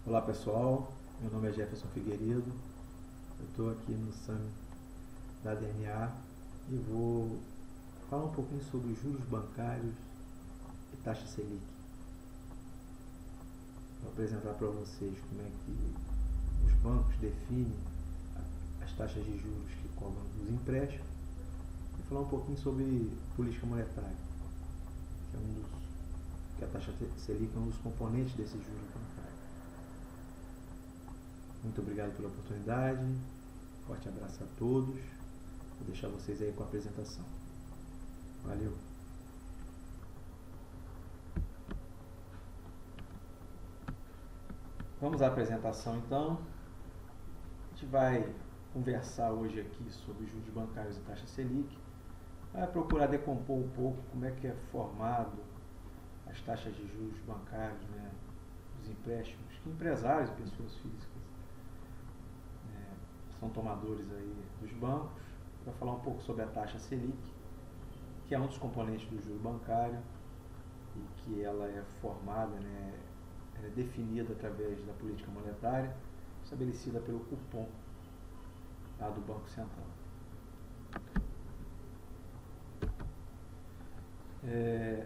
Olá pessoal, meu nome é Jefferson Figueiredo, eu estou aqui no Summit da DNA e vou falar um pouquinho sobre juros bancários e taxa Selic. Vou apresentar para vocês como é que os bancos definem as taxas de juros que cobram dos empréstimos e falar um pouquinho sobre política monetária, que a taxa Selic é um dos componentes desses juros bancários. Muito obrigado pela oportunidade, forte abraço a todos, vou deixar vocês aí com a apresentação. Valeu! Vamos à apresentação então. A gente vai conversar hoje aqui sobre juros bancários e taxa Selic. Vai procurar decompor um pouco como é que é formado as taxas de juros bancários, né, dos empréstimos que empresários e pessoas físicas são tomadores aí dos bancos. Vai falar um pouco sobre a taxa Selic, que é um dos componentes do juro bancário e que ela é formada, né, ela é definida através da política monetária estabelecida pelo cupom lá do Banco Central. A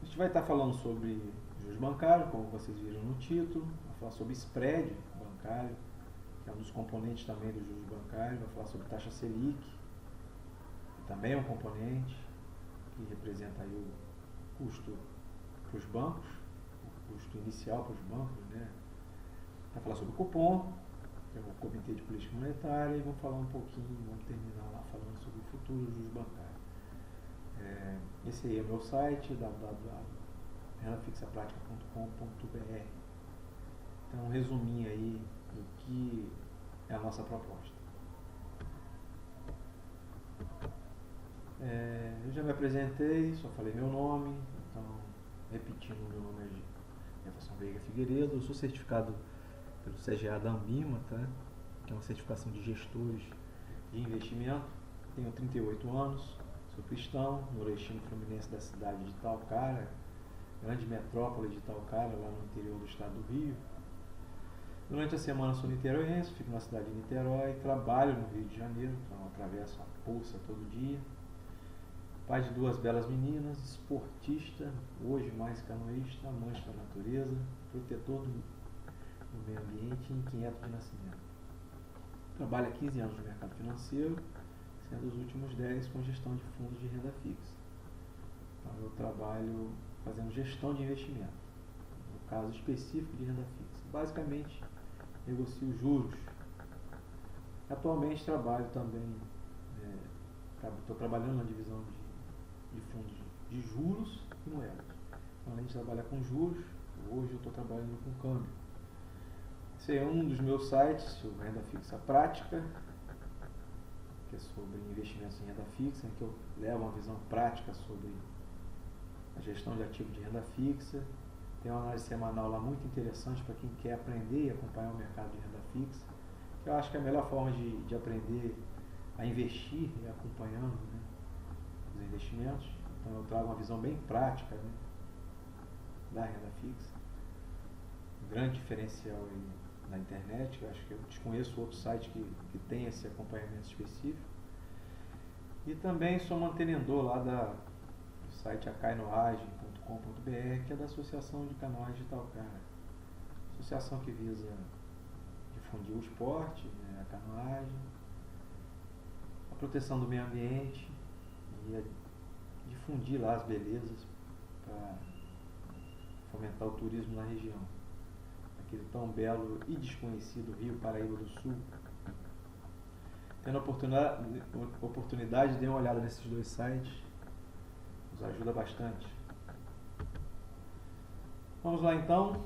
gente vai estar falando sobre juros bancários, como vocês viram no título, vai falar sobre spread bancário, que é um dos componentes também dos juros bancários, vai falar sobre taxa Selic, que também é um componente, que representa aí o custo para os bancos, o custo inicial para os bancos, né? Vai falar sobre o cupom, que é o Comitê de Política Monetária, e vamos falar um pouquinho, vamos terminar lá falando sobre o futuro dos juros bancários. Esse aí é o meu site, www.rendafixapratica.com.br. Então, um resuminho aí do que é a nossa proposta. Eu já me apresentei, só falei meu nome, então, repetindo, meu nome é Jefferson Veiga Figueiredo, eu sou certificado pelo CGA da Ambima, tá? Que é uma certificação de gestores de investimento, tenho 38 anos, sou cristão, nordestino fluminense da cidade de Itaocara, grande metrópole de Itaocara, lá no interior do estado do Rio. Durante a semana sou niteroiense, fico na cidade de Niterói, trabalho no Rio de Janeiro, então atravesso a Poça todo dia. Pai de duas belas meninas, esportista, hoje mais canoísta, amante da natureza, protetor do meio ambiente e inquieto de nascimento. Trabalho há 15 anos no mercado financeiro, sendo os últimos 10 com gestão de fundos de renda fixa. Então eu trabalho fazendo gestão de investimento, no caso específico de renda fixa. Basicamente, negocio juros. Atualmente trabalho também, estou trabalhando na divisão de fundos de juros e moedas. Então, além de trabalhar com juros, hoje eu estou trabalhando com câmbio. Esse é um dos meus sites, o Renda Fixa Prática, que é sobre investimentos em renda fixa, em que eu levo uma visão prática sobre a gestão de ativos de renda fixa. Tem uma análise semanal lá muito interessante para quem quer aprender e acompanhar o mercado de renda fixa, que eu acho que é a melhor forma de aprender a investir e acompanhando, né, os investimentos. Então eu trago uma visão bem prática, né, da renda fixa. Um grande diferencial aí na internet, eu acho que eu desconheço outro site que tem esse acompanhamento específico. E também sou mantenedor lá do site acainoagem.com.br, que é da Associação de Canoagem de Itaocara. Associação que visa difundir o esporte, né, a canoagem, a proteção do meio ambiente e difundir lá as belezas para fomentar o turismo na região. Aquele tão belo e desconhecido Rio Paraíba do Sul. Tendo a oportunidade, dê uma olhada nesses dois sites, nos ajuda bastante. Vamos lá então.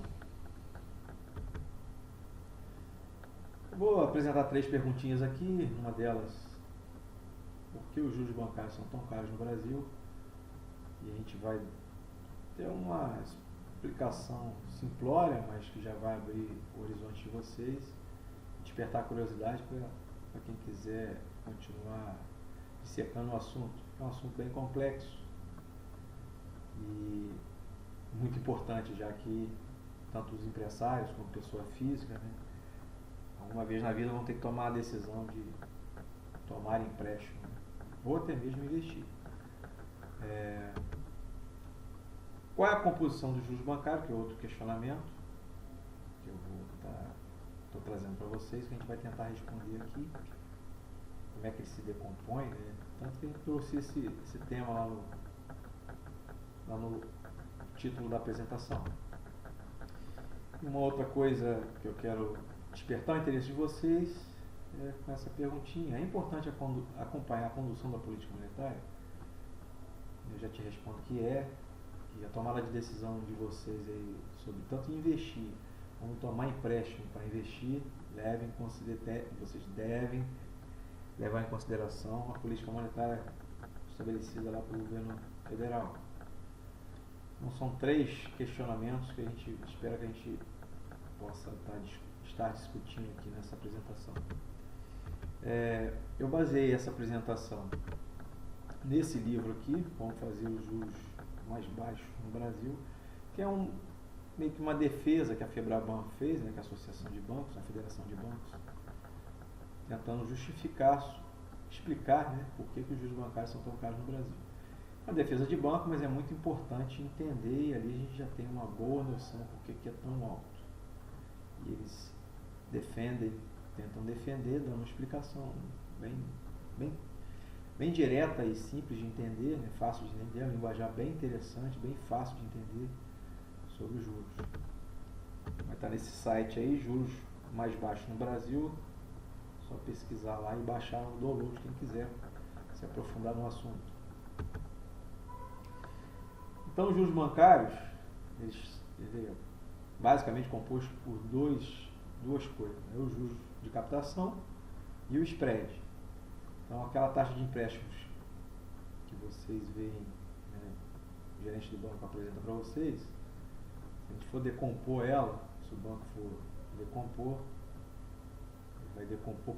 Vou apresentar 3 perguntinhas aqui, uma delas, por que os juros bancários são tão caros no Brasil? E a gente vai ter uma explicação simplória, mas que já vai abrir o horizonte de vocês, despertar a curiosidade para quem quiser continuar dissecando o assunto. É um assunto bem complexo e muito importante, já que tanto os empresários como pessoa física, né, alguma vez na vida vão ter que tomar a decisão de tomar empréstimo, né, ou até mesmo investir. Qual é a composição dos juros bancários, que é outro questionamento que eu estou trazendo para vocês, que a gente vai tentar responder aqui. Como é que ele se decompõe, né? Tanto que a gente trouxe esse tema lá no título da apresentação. E uma outra coisa que eu quero despertar o interesse de vocês é com essa perguntinha. É importante acompanhar a condução da política monetária? Eu já te respondo que a tomada de decisão de vocês aí sobre tanto investir como tomar empréstimo para investir, vocês devem levar em consideração a política monetária estabelecida lá pelo governo federal. Então são 3 questionamentos que a gente espera que a gente possa estar discutindo aqui nessa apresentação. Eu baseei essa apresentação nesse livro aqui, Como Fazer os Juros Mais Baixos no Brasil, que é meio que uma defesa que a FEBRABAN fez, né, que é a Associação de Bancos, a Federação de Bancos, tentando explicar, né, por que os juros bancários são tão caros no Brasil. É uma defesa de banco, mas é muito importante entender, e ali a gente já tem uma boa noção por que é tão alto. E eles tentam defender, dando uma explicação bem direta e simples de entender, né, fácil de entender, um linguajar bem interessante, bem fácil de entender sobre os juros. Vai estar nesse site aí, Juros Mais Baixos no Brasil. Só pesquisar lá e baixar o download quem quiser se aprofundar no assunto. Então, os juros bancários, eles basicamente compostos por duas coisas, né? Os juros de captação e o spread. Então, aquela taxa de empréstimos que vocês veem, né, o gerente do banco apresenta para vocês, se a gente for decompor ela, se o banco for decompor, vai decompor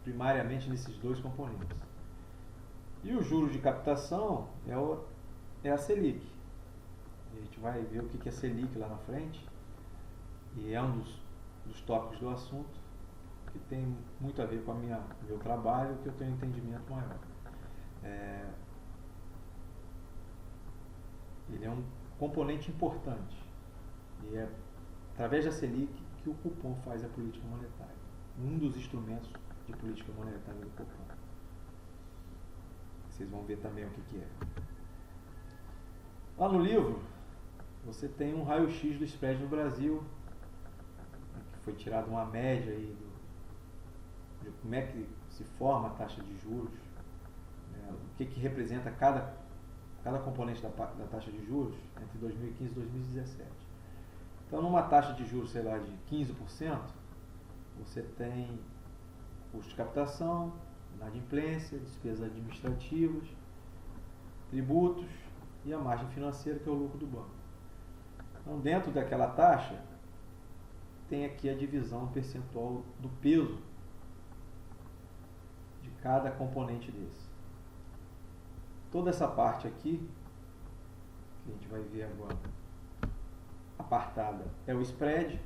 primariamente nesses 2 componentes. E o juros de captação é a Selic. A gente vai ver o que é Selic lá na frente, e é um dos tópicos do assunto, que tem muito a ver com o meu trabalho, que eu tenho um entendimento maior. Ele é um componente importante, e é através da Selic que o cupom faz a política monetária. Um dos instrumentos de política monetária do cupom. Vocês vão ver também o que é. Lá no livro, você tem um raio-x do spread no Brasil, que foi tirado uma média aí de como é que se forma a taxa de juros, né, o que representa cada componente da taxa de juros entre 2015 e 2017. Então, numa taxa de juros, sei lá, de 15%, você tem custo de captação, inadimplência, despesas administrativas, tributos e a margem financeira, que é o lucro do banco. Então, dentro daquela taxa, tem aqui a divisão percentual do peso de cada componente desse. Toda essa parte aqui, que a gente vai ver agora, apartada, é o spread,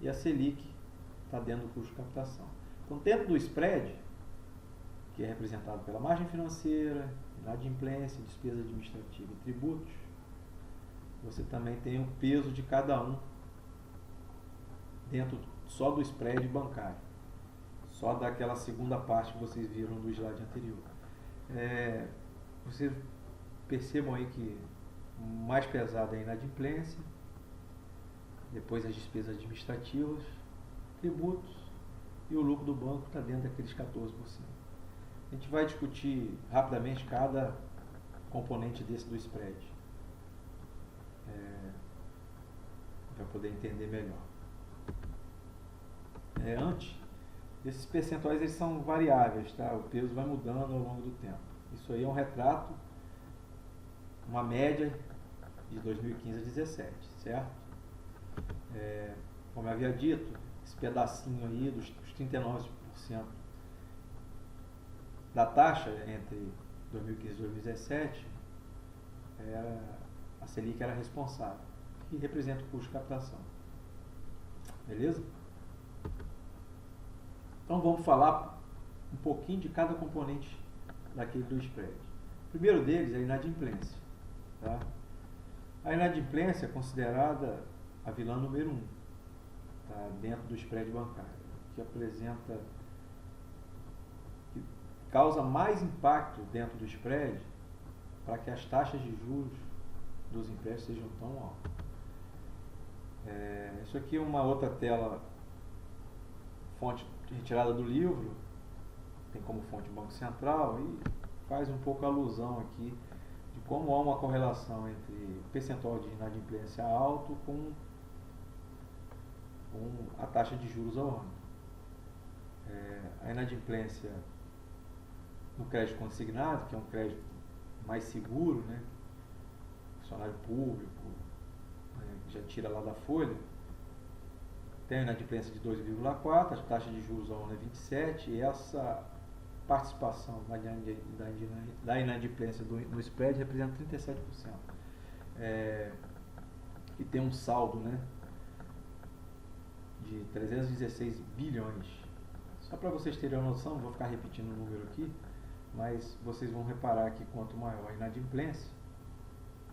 e a Selic está dentro do custo de captação. Então, dentro do spread, que é representado pela margem financeira, inadimplência, despesa administrativa e tributos, você também tem o peso de cada um dentro só do spread bancário, só daquela segunda parte que vocês viram do slide anterior. Vocês percebam aí que o mais pesado é a inadimplência, depois as despesas administrativas, tributos, e o lucro do banco está dentro daqueles 14%. A gente vai discutir rapidamente cada componente desse do spread, para poder entender melhor. Antes, esses percentuais eles são variáveis, tá? O peso vai mudando ao longo do tempo. Isso aí é um retrato, uma média de 2015 a 2017, certo? Como eu havia dito, esse pedacinho aí dos 39% da taxa entre 2015 e 2017, a Selic era responsável, que representa o custo de captação. Beleza? Então vamos falar um pouquinho de cada componente daquele do spread. O primeiro deles é a inadimplência. Tá? A inadimplência é considerada a vilã número 1, tá? Dentro do spread bancário, que causa mais impacto dentro do spread para que as taxas de juros dos empréstimos sejam tão altas. Isso aqui é uma outra tela, fonte retirada do livro, tem como fonte o Banco Central e faz um pouco alusão aqui de como há uma correlação entre percentual de inadimplência alto com a taxa de juros ao ano. A inadimplência no crédito consignado, que é um crédito mais seguro, né? Funcionário público, né? Já tira lá da folha, tem a inadimplência de 2,4, a taxa de juros ao ano é 27, e essa participação da inadimplência no spread representa 37%. E tem um saldo, né, de 316 bilhões. Só para vocês terem uma noção, não vou ficar repetindo o número aqui, mas vocês vão reparar que quanto maior a inadimplência,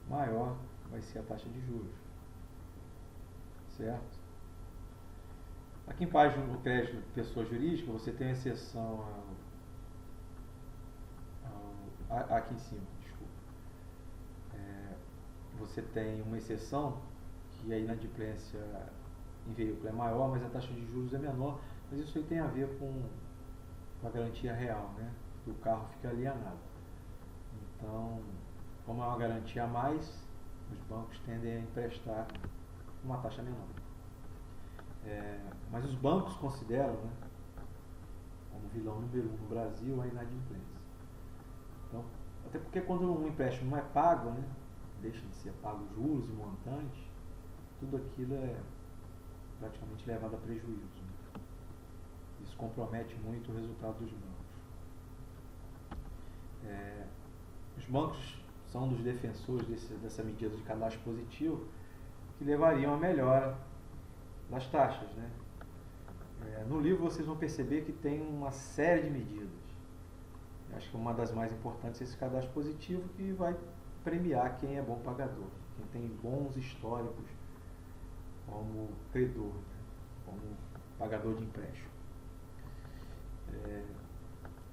maior vai ser a taxa de juros. Certo? Aqui embaixo no crédito de pessoa jurídica, você tem a exceção aqui em cima, desculpa. Você tem uma exceção que a inadimplência em veículo é maior, mas a taxa de juros é menor, mas isso aí tem a ver com a garantia real, né? O carro fica alienado. Então, como é uma garantia a mais, os bancos tendem a emprestar uma taxa menor. Mas os bancos consideram, né, como vilão número 1 no Brasil a inadimplência. Então, até porque quando um empréstimo não é pago, né, deixa de ser pago juros e montantes, tudo aquilo é praticamente levado a prejuízo. Né? Isso compromete muito o resultado dos bancos. Os bancos são dos defensores dessa medida de cadastro positivo, que levariam a melhora das taxas, né? No livro vocês vão perceber que tem uma série de medidas. Acho que uma das mais importantes é esse cadastro positivo, que vai premiar quem é bom pagador, quem tem bons históricos como credor, né? Como pagador de empréstimo.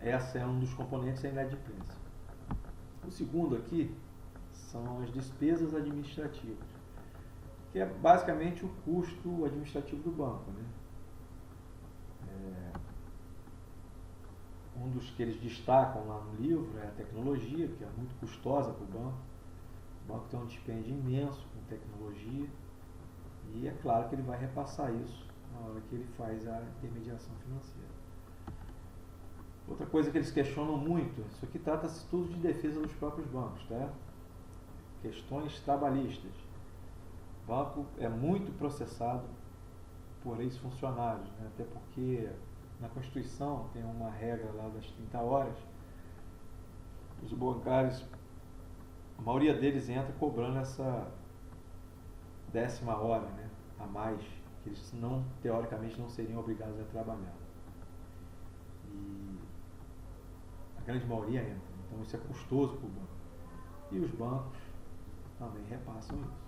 Essa é um dos componentes da inadimplência. O segundo aqui são as despesas administrativas, que é basicamente o custo administrativo do banco, né? Um dos que eles destacam lá no livro é a tecnologia, que é muito custosa para o banco. O banco tem um dispêndio imenso com tecnologia e é claro que ele vai repassar isso na hora que ele faz a intermediação financeira. Outra coisa que eles questionam muito, isso aqui trata-se tudo de defesa dos próprios bancos, tá? Questões trabalhistas. O banco é muito processado por ex-funcionários, né? Até porque na Constituição tem uma regra lá das 30 horas. Os bancários, a maioria deles entra cobrando essa 10ª hora, né, a mais, que eles teoricamente não seriam obrigados a trabalhar. E a grande maioria entra. Então isso é custoso para o banco. E os bancos também repassam isso.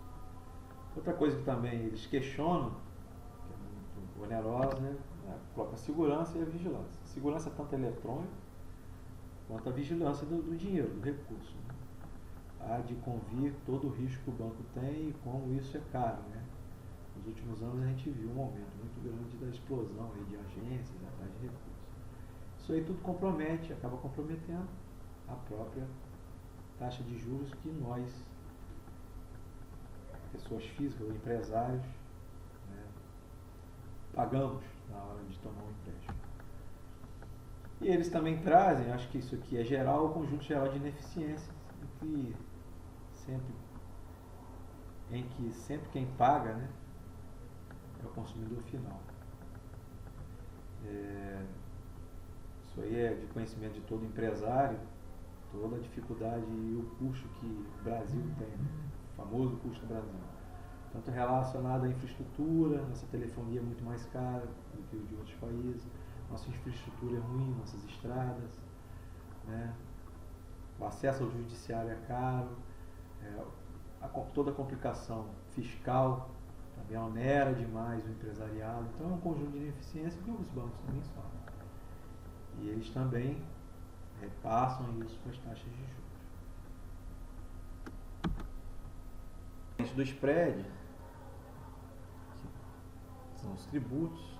Outra coisa que também eles questionam, que é muito onerosa, né, coloca a segurança e a vigilância. A segurança é tanto eletrônica quanto a vigilância do dinheiro, do recurso. Né? Há de convir todo o risco que o banco tem e como isso é caro. Né? Nos últimos anos a gente viu um aumento muito grande da explosão aí de agências atrás de recursos. Isso aí tudo compromete, acaba comprometendo a própria taxa de juros que nós, pessoas físicas ou empresários, né, pagamos na hora de tomar um empréstimo. E eles também trazem, acho que isso aqui é geral, o conjunto geral de ineficiências, em que sempre quem paga, né, é o consumidor final. Isso aí é de conhecimento de todo empresário, toda a dificuldade e o custo que o Brasil tem, né, o famoso custo Brasil. tanto relacionado à infraestrutura, nossa telefonia é muito mais cara do que o de outros países, nossa infraestrutura é ruim, nossas estradas, né? O acesso ao judiciário é caro, toda a complicação fiscal também onera demais o empresariado. Então é um conjunto de ineficiência que os bancos também sofrem. E eles também repassam isso com as taxas de juros. Do spread, que são os tributos,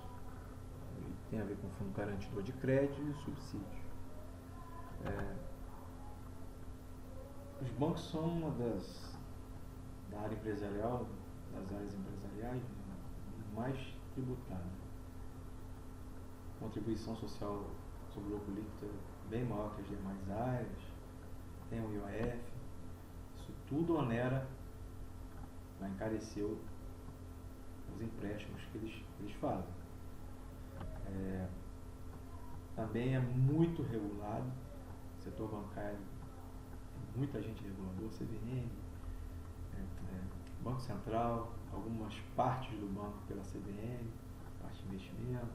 tem a ver com o fundo garantidor de crédito e o subsídio. Os bancos são uma da área empresarial, das áreas empresariais, mais tributada. Contribuição social sobre o lucro líquido é bem maior que as demais áreas, tem o IOF, isso tudo onera, vai encarecer os empréstimos que eles fazem. Também é muito regulado, o setor bancário tem muita gente regulador, CVM, Banco Central, algumas partes do banco pela CVM, parte de investimento,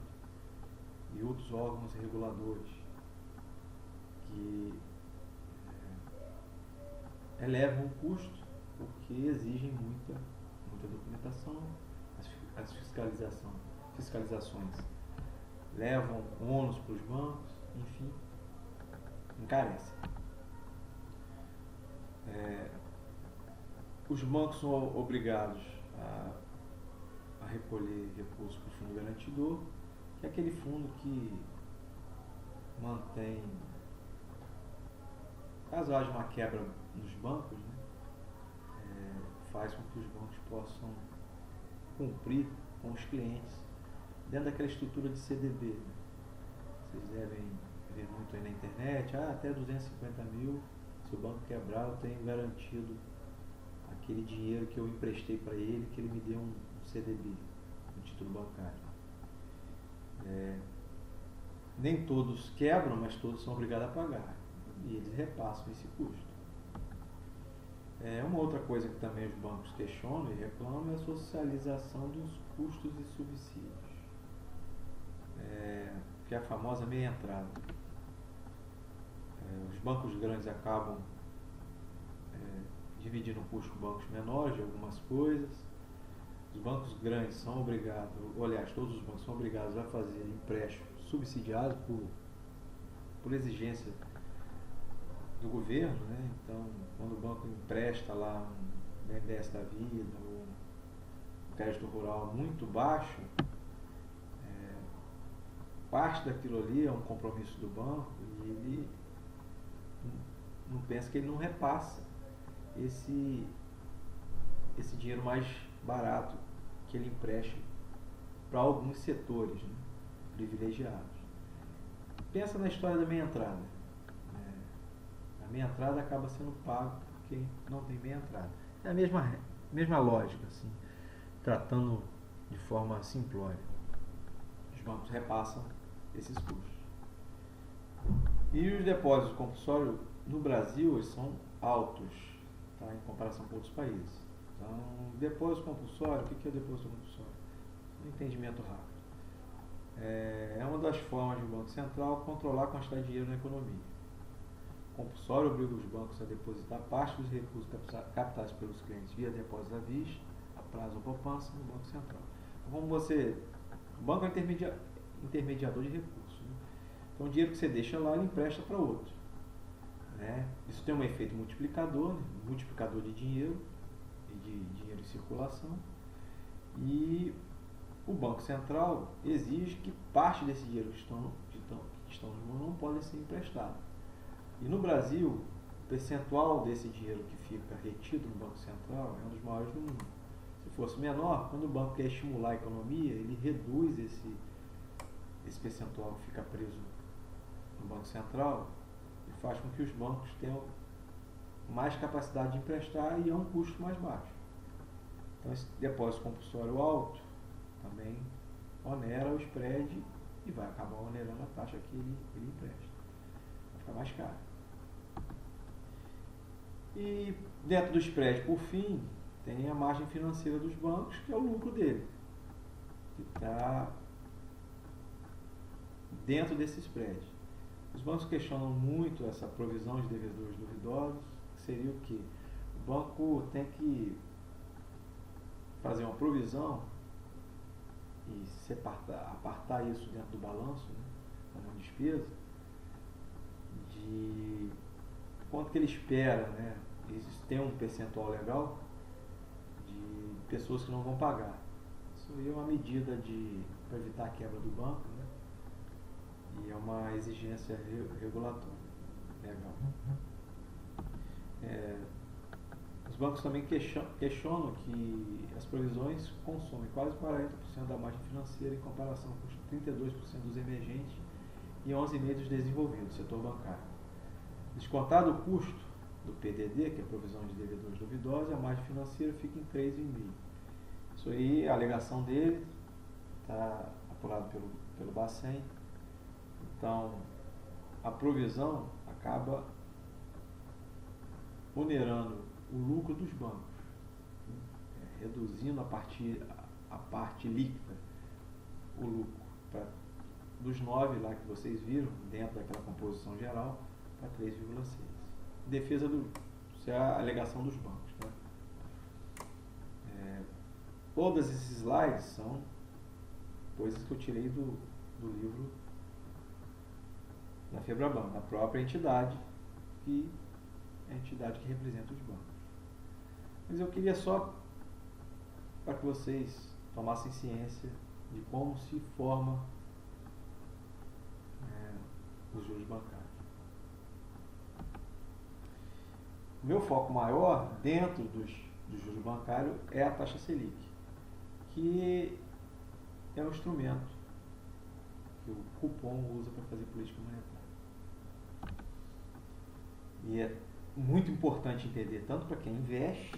e outros órgãos reguladores que elevam o custo porque exigem muita documentação, as fiscalizações levam ônus para os bancos, enfim, encarece. Os bancos são obrigados a recolher recursos para o fundo garantidor, que é aquele fundo que mantém, caso haja uma quebra nos bancos, né, faz com que os bancos possam cumprir com os clientes dentro daquela estrutura de CDB. Né? Vocês devem ver muito aí na internet, até 250 mil, se o banco quebrar, eu tenho garantido aquele dinheiro que eu emprestei para ele, que ele me deu um CDB, um título bancário. Nem todos quebram, mas todos são obrigados a pagar. E eles repassam esse custo. Uma outra coisa que também os bancos questionam e reclamam é a socialização dos custos e subsídios. Que é a famosa meia entrada. Os bancos grandes acabam dividindo o custo com bancos menores de algumas coisas. Os bancos grandes são obrigados, aliás, todos os bancos são obrigados a fazer empréstimo subsidiado por exigência do governo, né? Então, quando o banco empresta lá um BNDES da vida ou um crédito rural muito baixo, parte daquilo ali é um compromisso do banco e ele não pensa que ele não repassa esse dinheiro mais barato que ele empresta para alguns setores, né, privilegiados. Pensa na história da meia entrada. A meia entrada acaba sendo pago por quem não tem meia entrada. É a mesma lógica, assim, tratando de forma simplória. Os bancos repassam esses custos. E os depósitos compulsórios no Brasil eles são altos, tá, em comparação com outros países. Então, depósito compulsório, o que é depósito compulsório? Um entendimento rápido. É uma das formas do Banco Central controlar a quantidade de dinheiro na economia. O compulsório obriga os bancos a depositar parte dos recursos captados pelos clientes via depósito à vista, a prazo ou poupança no Banco Central. Então, o banco é intermediador de recursos. Né? Então, o dinheiro que você deixa lá, ele empresta para outro. Né? Isso tem um efeito multiplicador, né? Multiplicador de dinheiro e de dinheiro em circulação. E o Banco Central exige que parte desse dinheiro que estão no mundo não pode ser emprestado. E no Brasil, o percentual desse dinheiro que fica retido no Banco Central é um dos maiores do mundo. Se fosse menor, quando o banco quer estimular a economia, ele reduz esse percentual que fica preso no Banco Central e faz com que os bancos tenham mais capacidade de emprestar e a um custo mais baixo. Então, esse depósito compulsório alto também onera o spread e vai acabar onerando a taxa que ele empresta. Vai ficar mais caro. E dentro do spread, por fim, tem a margem financeira dos bancos, que é o lucro dele, que está dentro desse spread. Os bancos questionam muito essa provisão de devedores duvidosos, que seria o quê? O banco tem que fazer uma provisão e apartar isso dentro do balanço, né, como uma despesa, de quanto que ele espera, né? Tem um percentual legal de pessoas que não vão pagar. Isso aí é uma medida para evitar a quebra do banco, né? E é uma exigência regulatória, legal. Os bancos também questionam que as provisões consomem quase 40% da margem financeira em comparação com os 32% dos emergentes e 11,5% dos desenvolvidos, setor bancário. Descontado o custo do PDD, que é a provisão de devedores duvidosos, a margem financeira fica em 3,5%. Isso aí, a alegação dele está apurado pelo Bacen. Então, a provisão acaba onerando o lucro dos bancos, reduzindo a parte líquida, o lucro, dos 9 lá que vocês viram, dentro daquela composição geral, para 3,6. Defesa do lucro. Isso é a alegação dos bancos. Tá? Todos esses slides são coisas que eu tirei do livro da Febraban, da própria entidade, que é a entidade que representa os bancos. Mas eu queria só para que vocês tomassem ciência de como se forma os juros bancários. O meu foco maior dentro dos juros bancários é a taxa Selic, que é um instrumento que o cupom usa para fazer política monetária. E é muito importante entender, tanto para quem investe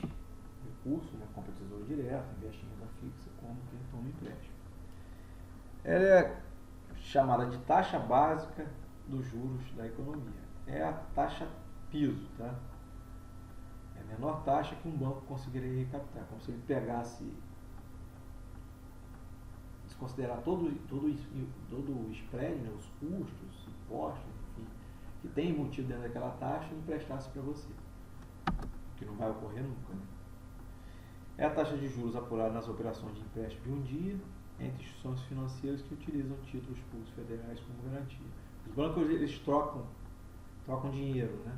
recurso, né, compra tesouro direto, investe em renda fixa, como quem toma empréstimo. Ela é chamada de taxa básica dos juros da economia. É a taxa piso, tá? É a menor taxa que um banco conseguiria recaptar, como se ele pegasse, desconsiderar todo o spread, né, os custos, impostos, enfim, que tem embutido dentro daquela taxa e emprestasse para você, que não vai ocorrer nunca, né? É a taxa de juros apurada nas operações de empréstimo de um dia entre instituições financeiras que utilizam títulos públicos federais como garantia. Os bancos, eles trocam dinheiro, né?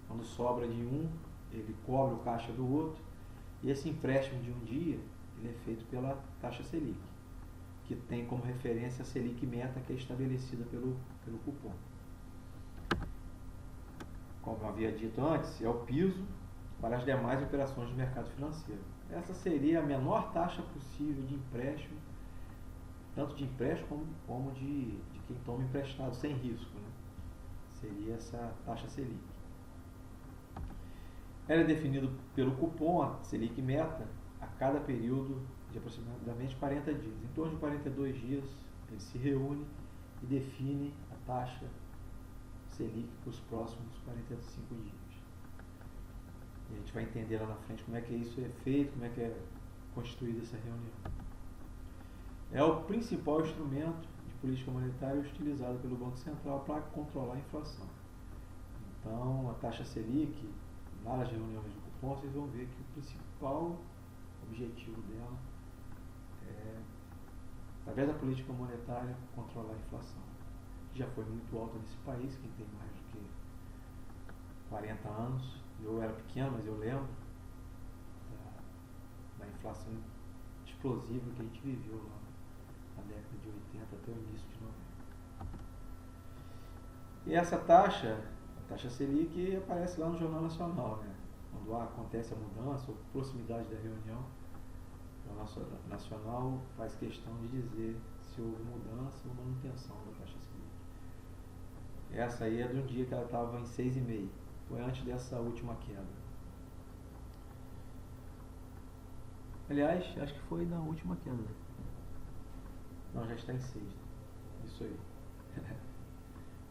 Quando sobra de um, ele cobre o caixa do outro, e esse empréstimo de um dia, ele é feito pela taxa Selic, que tem como referência a Selic meta, que é estabelecida pelo cupom. Como eu havia dito antes, é o piso para as demais operações do mercado financeiro. Essa seria a menor taxa possível de empréstimo, tanto de empréstimo como de quem toma emprestado sem risco, né? Seria essa taxa Selic. Ela é definida pelo cupom, a Selic meta, a cada período de aproximadamente 40 dias. Em torno de 42 dias, ele se reúne e define a taxa Selic para os próximos 45 dias. E a gente vai entender lá na frente como é que isso é feito, como é que é constituída essa reunião. É o principal instrumento de política monetária utilizado pelo Banco Central para controlar a inflação. Então, a taxa Selic, lá nas reuniões do cupom, vocês vão ver que o principal objetivo dela é, através da política monetária, controlar a inflação. Já foi muito alta nesse país, quem tem mais do que 40 anos. Eu era pequeno, mas eu lembro da inflação explosiva que a gente viveu lá na década de 80 até o início de 90. E essa taxa, a taxa Selic, aparece lá no Jornal Nacional, né? Quando acontece a mudança ou proximidade da reunião, o Jornal Nacional faz questão de dizer se houve mudança ou manutenção da taxa Selic. Essa aí é de um dia que ela estava em 6,5. Foi antes dessa última queda. Aliás, acho que foi na última queda. Não, já está em 6. Isso aí.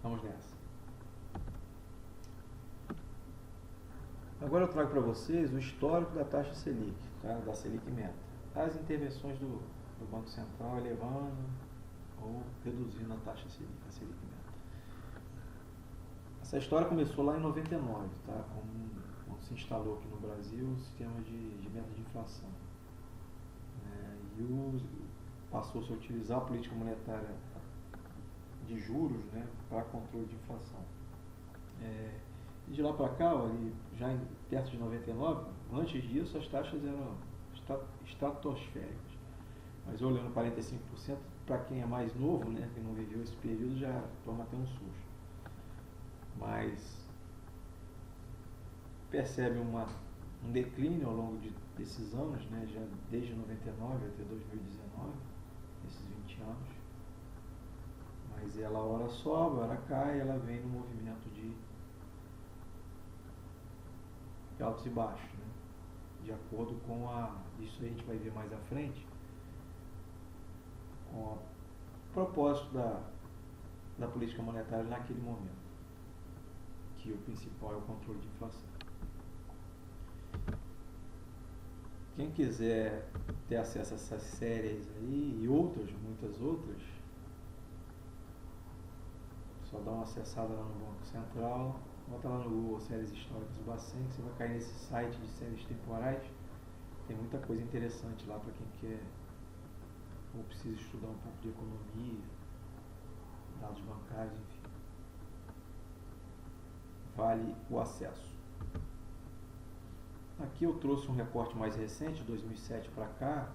Vamos nessa. Agora eu trago para vocês o histórico da taxa Selic. tá, da Selic Meta. As intervenções do Banco Central elevando ou reduzindo a taxa Selic, a Selic Meta. Essa história começou lá em 99, tá, quando se instalou aqui no Brasil o sistema de meta de inflação. Passou-se a utilizar a política monetária de juros, né, para controle de inflação. E de lá para cá, ali, já perto de 99, antes disso as taxas eram estratosféricas. Mas olhando 45%, para quem é mais novo, né, que não viveu esse período, já toma até um susto. Mas percebe um declínio ao longo desses anos, né, já desde 99 até 2019, esses 20 anos. Mas ela ora sobe, ora cai, ela vem no movimento de altos e baixos, né? De acordo com isso a gente vai ver mais à frente, com o propósito da política monetária naquele momento, que o principal é o controle de inflação. Quem quiser ter acesso a essas séries aí e outras, muitas outras, só dá uma acessada lá no Banco Central, bota lá no Google séries históricas do Bacen, que você vai cair nesse site de séries temporais. Tem muita coisa interessante lá para quem quer ou precisa estudar um pouco de economia, dados bancários, enfim. Vale o acesso. Aqui eu trouxe um recorte mais recente, de 2007 para cá,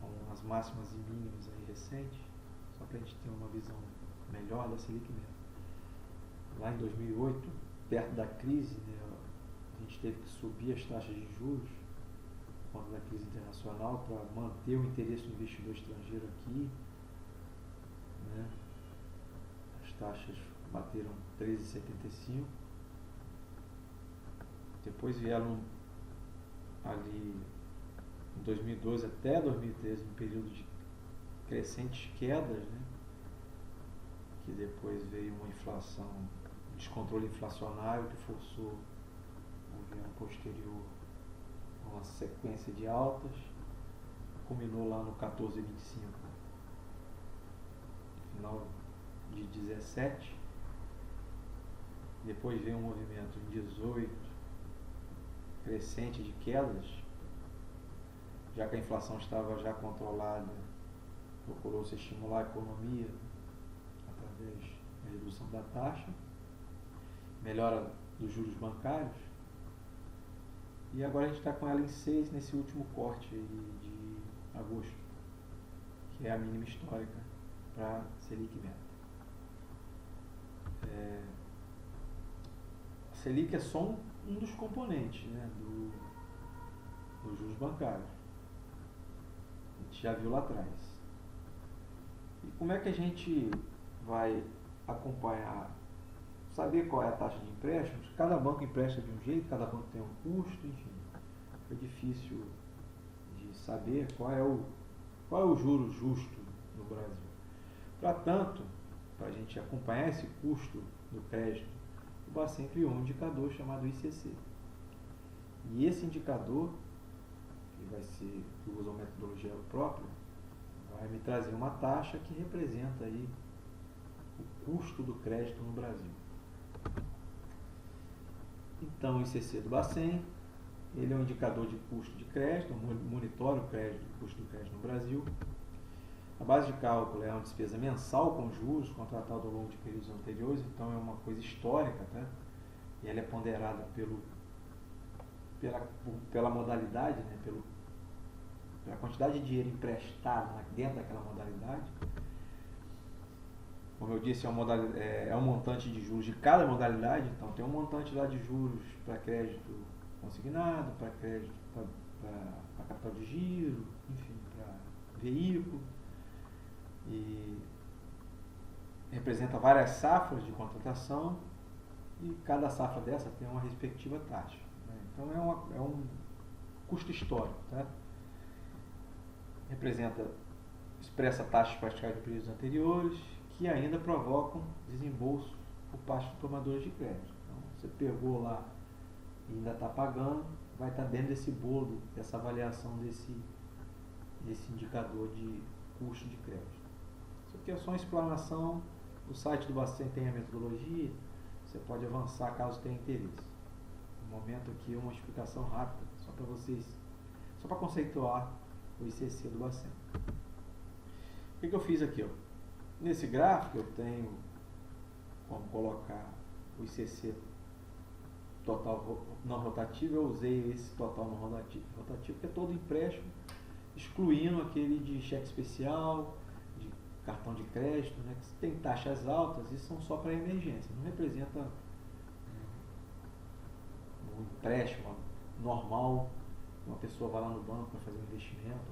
com as máximas e mínimas aí recentes, só para a gente ter uma visão melhor da Selic Meta. Lá em 2008, perto da crise, né, a gente teve que subir as taxas de juros por conta da crise internacional para manter o interesse do investidor estrangeiro aqui, né? As taxas bateram 13,75. Depois vieram ali em 2012 até 2013 um período de crescentes quedas, né? Que depois veio uma inflação, um descontrole inflacionário que forçou o governo posterior a uma sequência de altas, culminou lá no 14,25, final de 17. Depois veio um movimento em 18 crescente de quedas, já que a inflação estava já controlada, procurou-se estimular a economia através da redução da taxa, melhora dos juros bancários, e agora a gente está com ela em 6 nesse último corte de agosto, que é a mínima histórica para a Selic Meta. A Selic é só um dos componentes, né, dos juros bancários. A gente já viu lá atrás. E como é que a gente vai acompanhar, saber qual é a taxa de empréstimos? Cada banco empresta de um jeito, cada banco tem um custo, enfim. É difícil de saber qual é o juro justo no Brasil. Para tanto, para a gente acompanhar esse custo do crédito, o Bacen criou um indicador chamado ICC. E esse indicador, que usa uma metodologia própria, vai me trazer uma taxa que representa aí o custo do crédito no Brasil. Então, o ICC do Bacen, ele é um indicador de custo de crédito, monitora o custo do crédito no Brasil. A base de cálculo é uma despesa mensal com juros, contratada ao longo de períodos anteriores, então é uma coisa histórica, tá? E ela é ponderada pela modalidade, né? Pela quantidade de dinheiro emprestado dentro daquela modalidade. Como eu disse, é um montante de juros de cada modalidade, então tem um montante lá de juros para crédito consignado, para crédito para capital de giro, enfim, para veículo. E representa várias safras de contratação e cada safra dessa tem uma respectiva taxa, né? Então é um custo histórico, tá? Expressa taxas praticadas em períodos anteriores que ainda provocam desembolso por parte dos tomadores de crédito. Então, você pegou lá e ainda está pagando, vai estar dentro desse bolo, dessa avaliação desse indicador de custo de crédito. Isso aqui é só uma explanação. O site do Bacen tem a metodologia, você pode avançar caso tenha interesse. No momento aqui é uma explicação rápida, só para vocês, só para conceituar o ICC do Bacen. O que eu fiz aqui? Ó? Nesse gráfico eu tenho como colocar o ICC total não rotativo. Eu usei esse total não rotativo, que é todo empréstimo, excluindo aquele de cheque especial, de cartão de crédito, né, que tem taxas altas e são só para emergência, não representa um empréstimo normal. Uma pessoa vai lá no banco para fazer um investimento,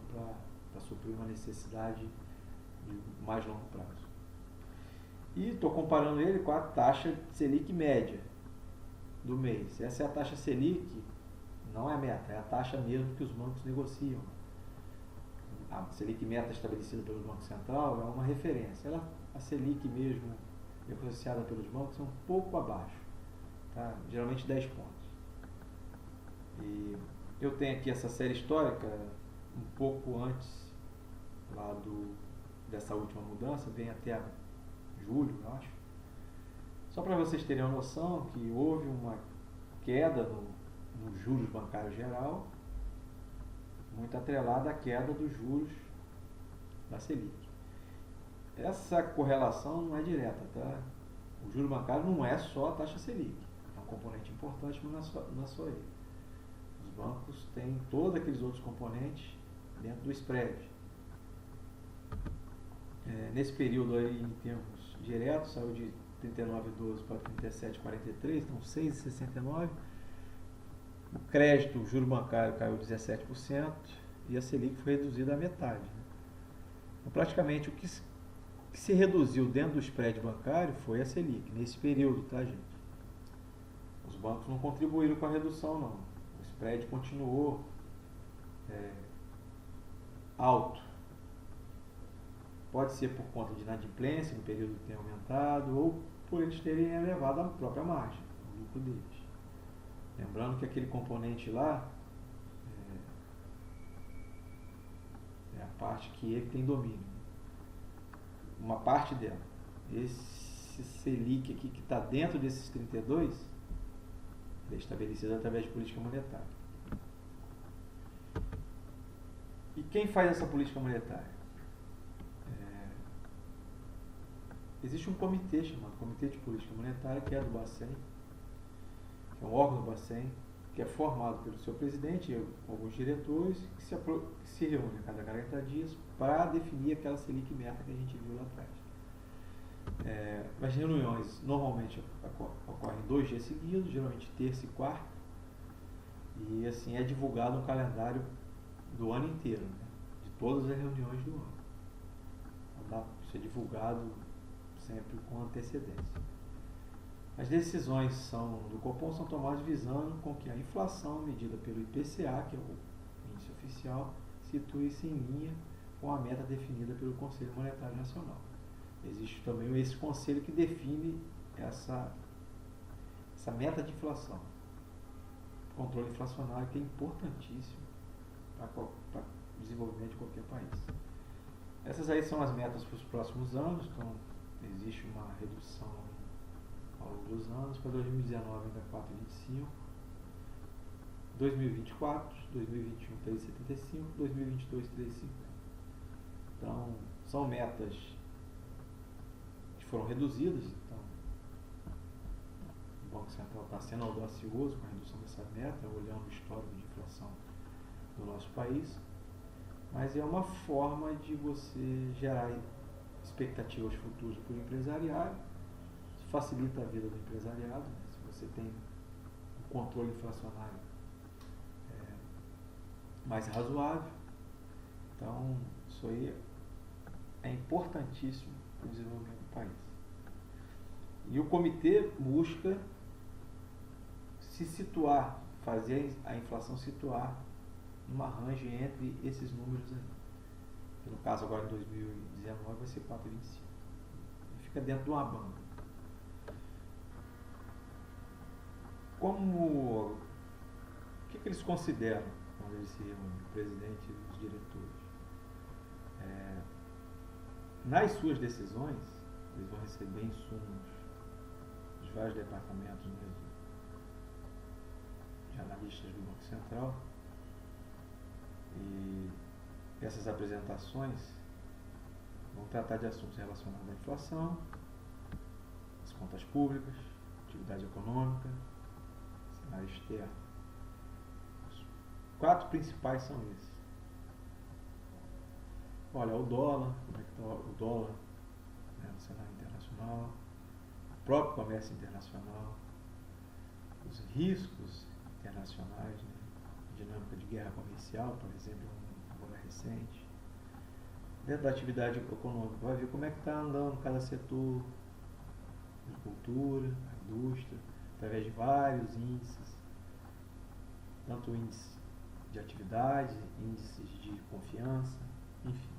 para suprir uma necessidade de mais longo prazo. E estou comparando ele com a taxa Selic média do mês. Essa é a taxa Selic, não é a meta, é a taxa mesmo que os bancos negociam. A Selic meta estabelecida pelo Banco Central é uma referência. A Selic mesmo negociada pelos bancos é um pouco abaixo, tá? Geralmente 10 pontos. E eu tenho aqui essa série histórica um pouco antes lá dessa última mudança, vem até julho, eu acho. Só para vocês terem uma noção que houve uma queda nos juros bancários geral, muito atrelada à queda dos juros da Selic. Essa correlação não é direta, tá? O juro bancário não é só a taxa Selic, é um componente importante, mas não é só ele. Os bancos têm todos aqueles outros componentes dentro do spread. Nesse período aí, em termos diretos, saiu de 39,12 para 37,43, então 6,69. O crédito, o juro bancário caiu 17% e a Selic foi reduzida à metade. Né? Então, praticamente, o que se reduziu dentro do spread bancário foi a Selic, nesse período, tá, gente? Os bancos não contribuíram com a redução, não. O spread continuou alto. Pode ser por conta de inadimplência, no período que tem aumentado, ou por eles terem elevado a própria margem, o lucro deles. Lembrando que aquele componente lá é a parte que ele tem domínio. Uma parte dela. Esse Selic aqui que está dentro desses 32, ele é estabelecido através de política monetária. E quem faz essa política monetária? Existe um comitê chamado Comitê de Política Monetária, que é do Bacen, que é um órgão do Bacen, que é formado pelo seu presidente e alguns diretores, que se reúnem a cada 40 dias para definir aquela Selic meta que a gente viu lá atrás. As reuniões normalmente ocorrem 2 dias seguidos, geralmente terça e quarta, e assim é divulgado um calendário do ano inteiro, né, de todas as reuniões do ano. Então, isso é divulgado sempre com antecedência. As decisões do Copom são tomadas visando com que a inflação medida pelo IPCA, que é o índice oficial, situe-se em linha com a meta definida pelo Conselho Monetário Nacional. Existe também esse conselho que define essa meta de inflação. O controle inflacionário que é importantíssimo para o desenvolvimento de qualquer país. Essas aí são as metas para os próximos anos, então existe uma redução ao longo dos anos. Para 2019 ainda 4,25, 2024, 2021 3,75, 2022 3,50. Então são metas que foram reduzidas. Então o Banco Central está sendo audacioso com a redução dessa meta, olhando o histórico de inflação do nosso país, mas é uma forma de você gerar expectativas futuras para o empresariado. Isso facilita a vida do empresariado, né? Se você tem um controle inflacionário mais razoável. Então, isso aí é importantíssimo para o desenvolvimento do país. E o comitê busca se situar, fazer a inflação situar numa range entre esses números aí. No caso agora em 2019 vai ser 4,25. Fica dentro de uma banda. que eles consideram quando eles se reúnem, o presidente e os diretores? Nas suas decisões, eles vão receber insumos dos vários departamentos, né, de analistas do Banco Central, e essas apresentações vão tratar de assuntos relacionados à inflação, às contas públicas, atividade econômica, cenário externo. Os 4 principais são esses. Olha, o dólar, como é que está o dólar, né, no cenário internacional, o próprio comércio internacional, os riscos internacionais, né, dinâmica de guerra comercial, por exemplo, agora recente. Dentro da atividade econômica, vai ver como é que está andando cada setor, agricultura, a indústria, através de vários índices, tanto índice de atividade, índices de confiança, enfim.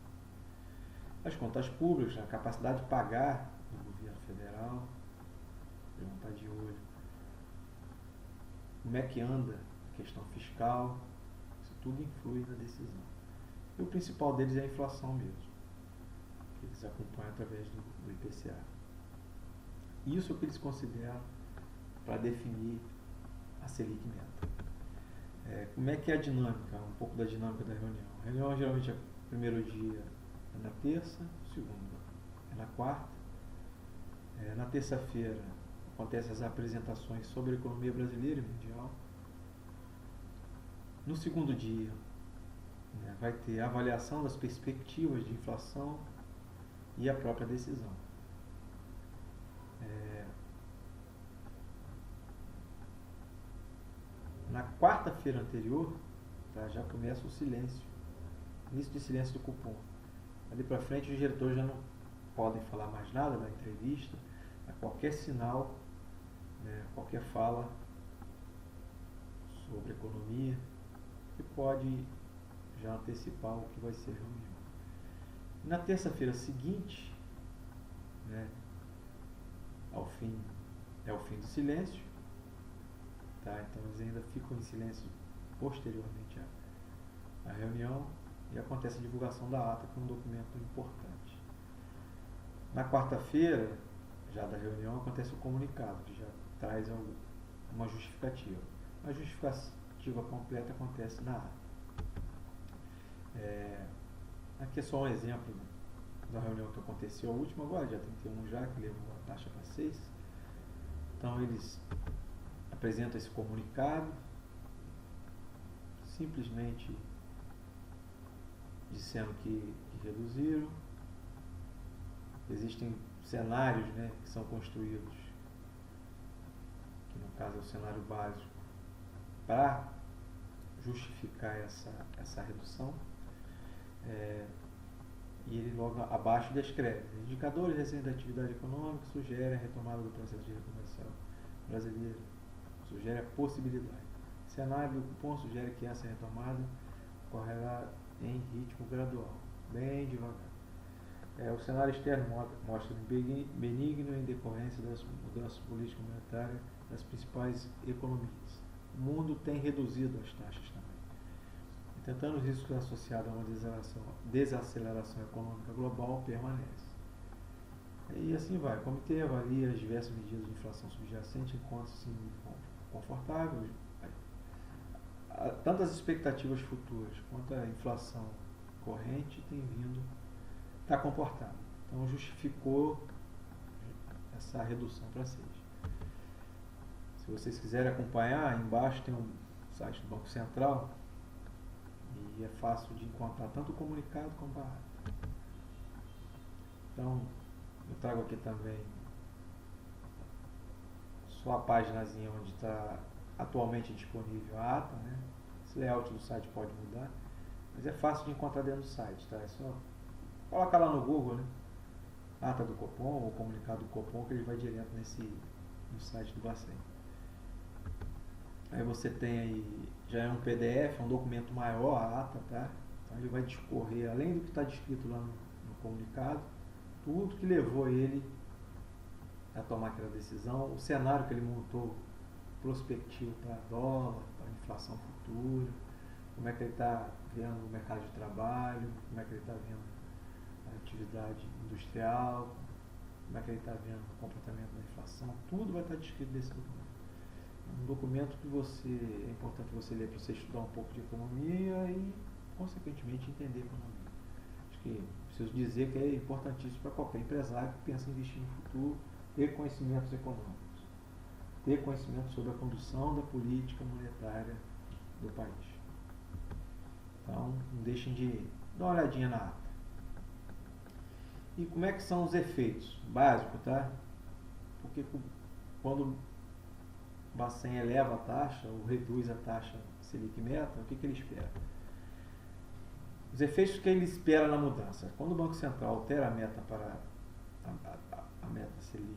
As contas públicas, a capacidade de pagar do governo federal, vão estar de olho. Como é que anda a questão fiscal, isso tudo influi na decisão. E o principal deles é a inflação mesmo, que eles acompanham através do IPCA. Isso é o que eles consideram para definir a Selic meta. Como é que é a dinâmica, um pouco da dinâmica da reunião? A reunião geralmente é o primeiro dia é na terça, o segundo é na quarta. Na terça-feira acontecem as apresentações sobre a economia brasileira e mundial. No segundo dia, né, vai ter a avaliação das perspectivas de inflação e a própria decisão. Na quarta-feira anterior, tá, já começa o silêncio, início de silêncio do cupom. Ali para frente, os diretores já não podem falar mais nada na entrevista, a qualquer sinal, né, qualquer fala sobre economia, que pode já antecipar o que vai ser a reunião. Na terça-feira seguinte, né, é o fim do silêncio, tá? Então eles ainda ficam em silêncio posteriormente à reunião e acontece a divulgação da ata, que é um documento importante. Na quarta-feira, já da reunião, acontece o comunicado, que já traz uma justificativa. A justificativa completa acontece na ata. Aqui é só um exemplo da reunião que aconteceu, a última agora, dia 31 já, que levou a taxa para 6. Então eles apresentam esse comunicado, simplesmente dizendo que reduziram. Existem cenários, né, que são construídos, que no caso é o cenário básico, para justificar essa redução. E ele logo abaixo descreve: indicadores recentes da atividade econômica sugerem a retomada do processo de recuperação brasileiro, sugere a possibilidade. O cenário do cupom sugere que essa retomada ocorrerá em ritmo gradual, bem devagar. O cenário externo mostra benigno em decorrência das mudanças políticas monetárias das principais economias. O mundo tem reduzido as taxas também. Tentando os riscos associados a uma desaceleração econômica global permanece. E assim vai. O comitê avalia as diversas medidas de inflação subjacente enquanto-se confortável. Tanto as expectativas futuras quanto a inflação corrente tem vindo, está comportada. Então justificou essa redução para 6. Se vocês quiserem acompanhar, embaixo tem um site do Banco Central, e é fácil de encontrar tanto o comunicado como a ata. Então, eu trago aqui também só a paginazinha onde está atualmente disponível a ata, né? Esse layout do site pode mudar, mas é fácil de encontrar dentro do site, tá? É só colocar lá no Google, né? Ata do Copom ou comunicado do Copom, que ele vai direto no site do Bacen. Aí você tem aí, já é um PDF, um documento maior, a ata, tá? Então ele vai discorrer, além do que está descrito lá no comunicado, tudo que levou ele a tomar aquela decisão, o cenário que ele montou prospectivo para dólar, para inflação futura, como é que ele está vendo o mercado de trabalho, como é que ele está vendo a atividade industrial, como é que ele está vendo o comportamento da inflação, tudo vai estar descrito nesse documento. Um documento que é importante você ler para você estudar um pouco de economia e, consequentemente, entender economia. Acho que preciso dizer que é importantíssimo para qualquer empresário que pensa em investir no futuro, ter conhecimentos econômicos, ter conhecimento sobre a condução da política monetária do país. Então, não deixem de dar uma olhadinha na ata. E como é que são os efeitos? Básico, tá? Porque quando o Bacen eleva a taxa ou reduz a taxa Selic meta, o que ele espera? Os efeitos que ele espera na mudança. Quando o Banco Central altera a meta para a meta Selic,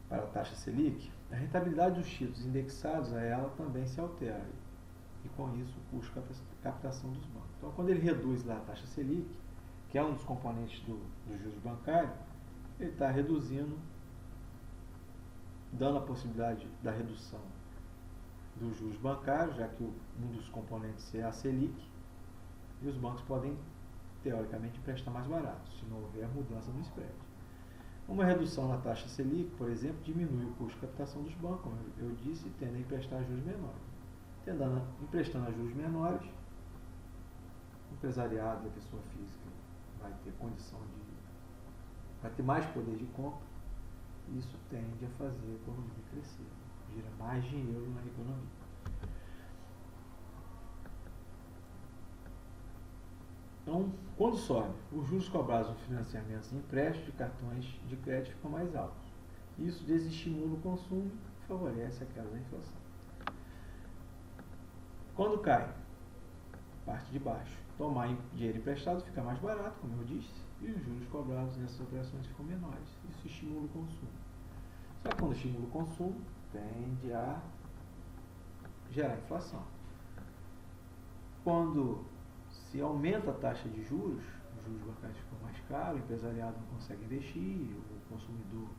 para a taxa Selic, a rentabilidade dos títulos indexados a ela também se altera. E com isso o custo de captação dos bancos. Então, quando ele reduz lá a taxa Selic, que é um dos componentes dos juros bancários, ele está reduzindo, dando a possibilidade da redução dos juros bancários, já que um dos componentes é a Selic, e os bancos podem, teoricamente, emprestar mais barato, se não houver mudança no spread. Uma redução na taxa Selic, por exemplo, diminui o custo de captação dos bancos, como eu disse, e tende a emprestar a juros menores. Emprestando a juros menores, o empresariado, a pessoa física, vai ter condição vai ter mais poder de compra, e isso tende a fazer a economia crescer, gira mais dinheiro na economia. Então, quando sobe, os juros cobrados no financiamento e empréstimos de cartões de crédito ficam mais altos. Isso desestimula o consumo e favorece a queda da inflação. Quando cai, parte de baixo, tomar dinheiro emprestado fica mais barato, como eu disse, e os juros cobrados nessas operações ficam menores. Isso estimula o consumo. Só que quando estimula o consumo, tende a gerar inflação. Quando se aumenta a taxa de juros, os juros bancários ficam mais caros, o empresariado não consegue investir, o consumidor,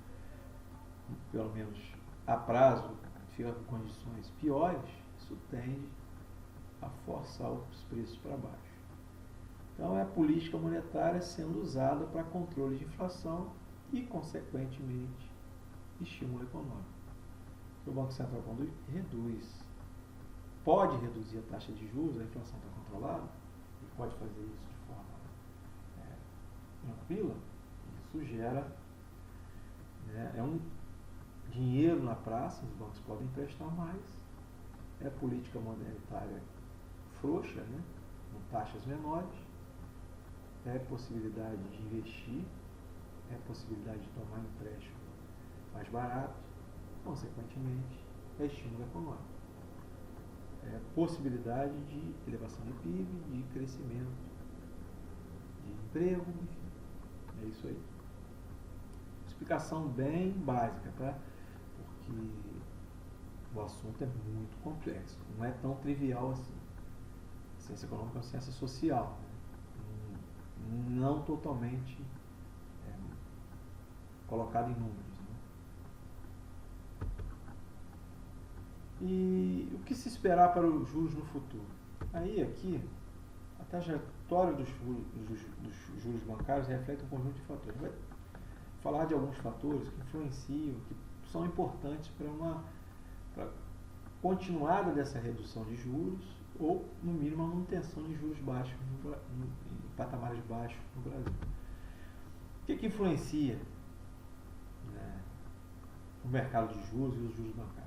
pelo menos a prazo, fica com condições piores, isso tende a forçar os preços para baixo. Então, é a política monetária sendo usada para controle de inflação e, consequentemente, estímulo econômico. O Banco Central, quando pode reduzir a taxa de juros, a inflação está controlada, e pode fazer isso de forma tranquila, isso gera um dinheiro na praça, os bancos podem emprestar mais, é política monetária frouxa, com taxas menores, é possibilidade de investir, é possibilidade de tomar empréstimo mais barato, consequentemente, é estímulo econômico. É possibilidade de elevação de PIB, de crescimento, de emprego, enfim. É isso aí. Explicação bem básica, tá? Porque o assunto é muito complexo, não é tão trivial assim. A ciência econômica é uma ciência social, não totalmente colocada em números. E o que se esperar para os juros no futuro? Aí, aqui, a trajetória dos juros bancários reflete um conjunto de fatores. Vai falar de alguns fatores que influenciam, que são importantes para a continuada dessa redução de juros ou, no mínimo, a manutenção de juros baixos, em patamares baixos no Brasil. O que influencia o mercado de juros e os juros bancários?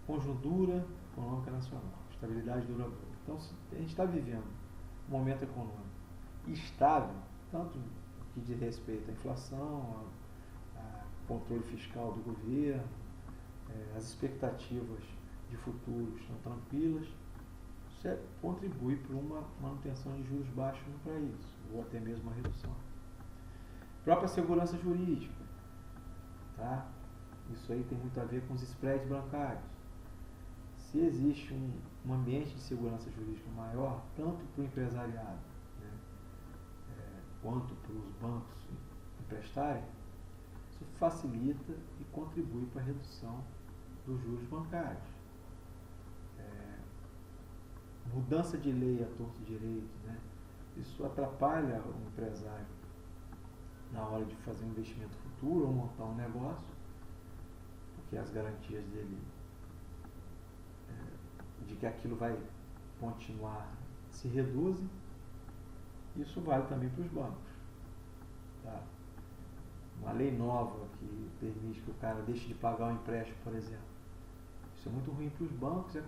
Conjuntura econômica nacional, estabilidade duradoura. Então, se a gente está vivendo um momento econômico estável, tanto no que diz respeito à inflação, ao controle fiscal do governo, as expectativas de futuro estão tranquilas, isso contribui para uma manutenção de juros baixos no país, ou até mesmo uma redução. Própria segurança jurídica, tá? Isso aí tem muito a ver com os spreads bancários. Se existe um ambiente de segurança jurídica maior, tanto para o empresariado quanto para os bancos emprestarem, isso isso facilita e contribui para a redução dos juros bancários. Mudança de lei a torto direito, né? Isso atrapalha o empresário na hora de fazer um investimento futuro ou montar um negócio, porque as garantias dele de que aquilo vai continuar se reduzem. Isso vale também para os bancos. Tá? Uma lei nova que permite que o cara deixe de pagar um empréstimo, por exemplo. Isso é muito ruim para os bancos e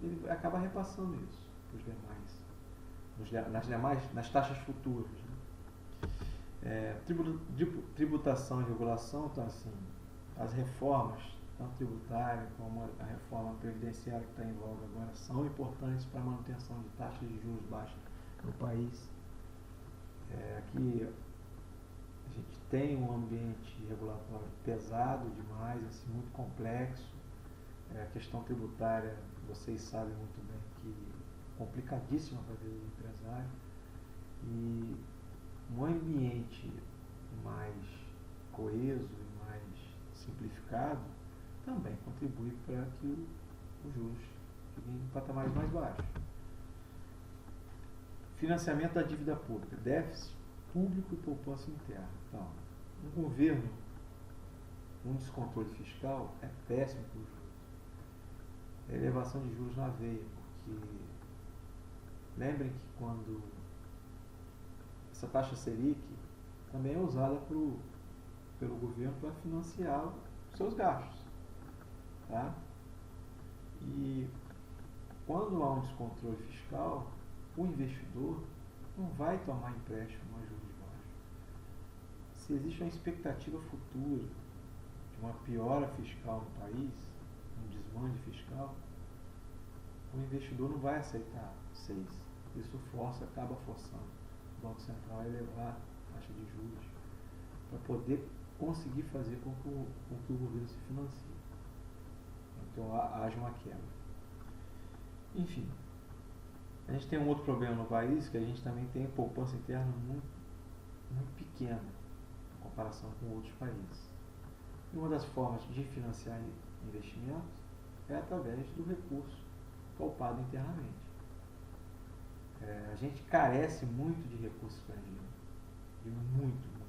ele acaba repassando isso para os demais, nas taxas futuras. Né? Tributação e regulação, então assim, as reformas, tanto tributária como a reforma previdenciária que está em voga agora, são importantes para a manutenção de taxas de juros baixas no país. Aqui a gente tem um ambiente regulatório pesado demais, assim, muito complexo. A questão tributária, vocês sabem muito bem que é complicadíssima para a vida do empresário. E um ambiente mais coeso e mais simplificado também contribui para que os juros fiquem em patamares mais baixos. Financiamento da dívida pública, déficit público e poupança interna. Então, um governo, um descontrole fiscal é péssimo para os juros. É elevação de juros na veia, porque lembrem que quando essa taxa Selic também é usada pelo governo para financiar os seus gastos. Tá? E quando há um descontrole fiscal, o investidor não vai tomar empréstimo a juros baixos. Se existe uma expectativa futura de uma piora fiscal no país, um desmande fiscal, o investidor não vai aceitar 6. Isso acaba forçando o Banco Central a elevar a taxa de juros para poder conseguir fazer com que o governo se financie. Então haja uma quebra. Enfim, a gente tem um outro problema no país, que a gente também tem poupança interna muito, muito pequena em comparação com outros países. E uma das formas de financiar investimentos é através do recurso poupado internamente. A gente carece muito de recurso estrangeiro. De muito.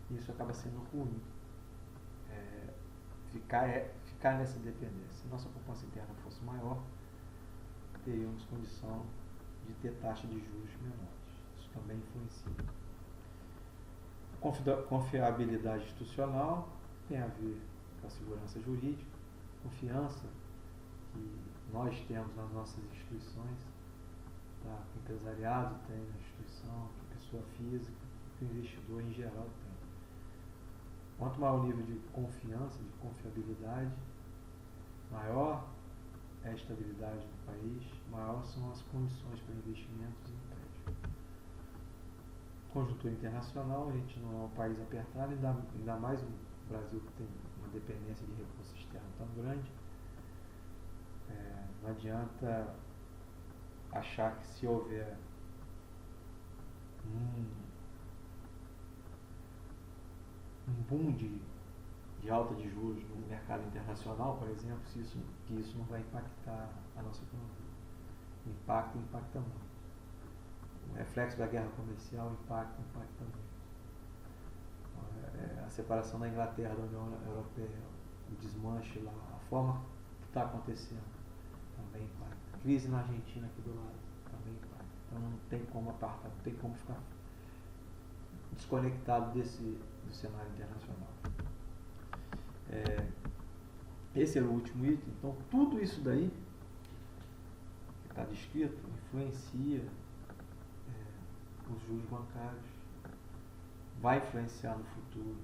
E isso acaba sendo ruim. Ficar nessa dependência. Se nossa poupança interna fosse maior, teríamos condição de ter taxa de juros menores. Isso também influencia. Confiabilidade institucional tem a ver com a segurança jurídica, confiança que nós temos nas nossas instituições, tá? Que o empresariado tem na instituição, que a pessoa física, que o investidor em geral tem. Quanto maior o nível de confiança, de confiabilidade, maior é a estabilidade do país, maior são as condições para investimentos e empréstimo. Conjuntura internacional, a gente não é um país apertado, ainda mais o Brasil que tem uma dependência de recurso externo tão grande. Não adianta achar que se houver um boom de alta de juros no mercado internacional, por exemplo, que isso não vai impactar a nossa economia. Impacta muito. O reflexo da guerra comercial impacta muito. A separação da Inglaterra da União Europeia, o desmanche lá, a forma que está acontecendo também impacta. A crise na Argentina aqui do lado também impacta. Então não tem como apartar, não tem como ficar desconectado do cenário internacional. Esse era o último item. Então tudo isso daí que está descrito influencia os juros bancários, vai influenciar no futuro,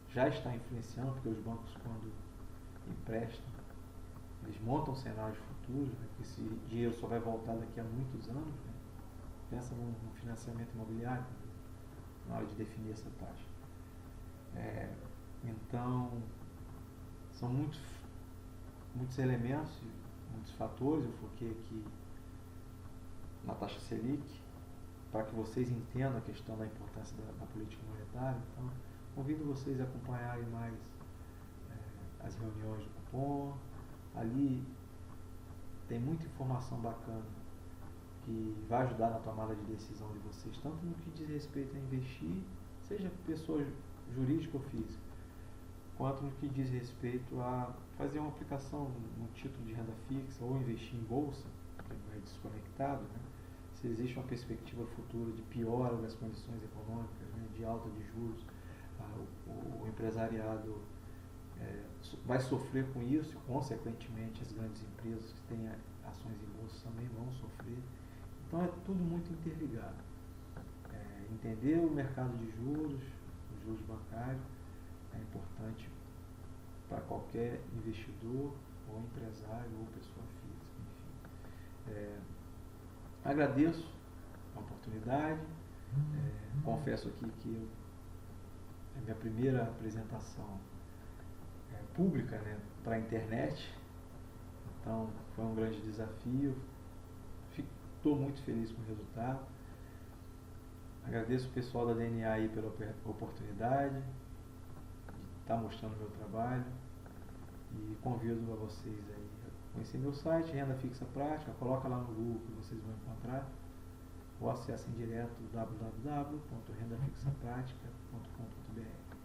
já está influenciando, porque os bancos, quando emprestam, eles montam cenários futuros, né, que esse dinheiro só vai voltar daqui a muitos anos. Né? Pensa no financiamento imobiliário, na hora de definir essa taxa. Então, são muitos elementos, muitos fatores. Eu foquei aqui na taxa Selic, para que vocês entendam a questão da importância da política monetária. Então, Convido vocês a acompanharem mais as reuniões do cupom. Ali tem muita informação bacana que vai ajudar na tomada de decisão de vocês, tanto no que diz respeito a investir, seja pessoa jurídica ou física, quanto no que diz respeito a fazer uma aplicação no título de renda fixa ou investir em bolsa, que é desconectado, né? Se existe uma perspectiva futura de piora das condições econômicas, né, de alta de juros, o empresariado vai sofrer com isso e, consequentemente, as grandes empresas que têm ações em bolsa também vão sofrer. Então, é tudo muito interligado. Entender o mercado de juros, os juros bancários, é importante para qualquer investidor, ou empresário, ou pessoa física, enfim. Agradeço a oportunidade. Confesso aqui que é a minha primeira apresentação pública, né, para a internet, então foi um grande desafio. Estou muito feliz com o resultado. Agradeço o pessoal da DNA aí pela oportunidade de estar mostrando o meu trabalho e convido a vocês aí a conhecer meu site, Renda Fixa Prática. Coloca lá no Google que vocês vão encontrar, ou acessem direto www.rendafixapratica.com.br.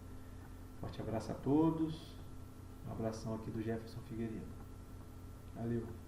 Forte abraço a todos. Um abração aqui do Jefferson Figueiredo. Valeu!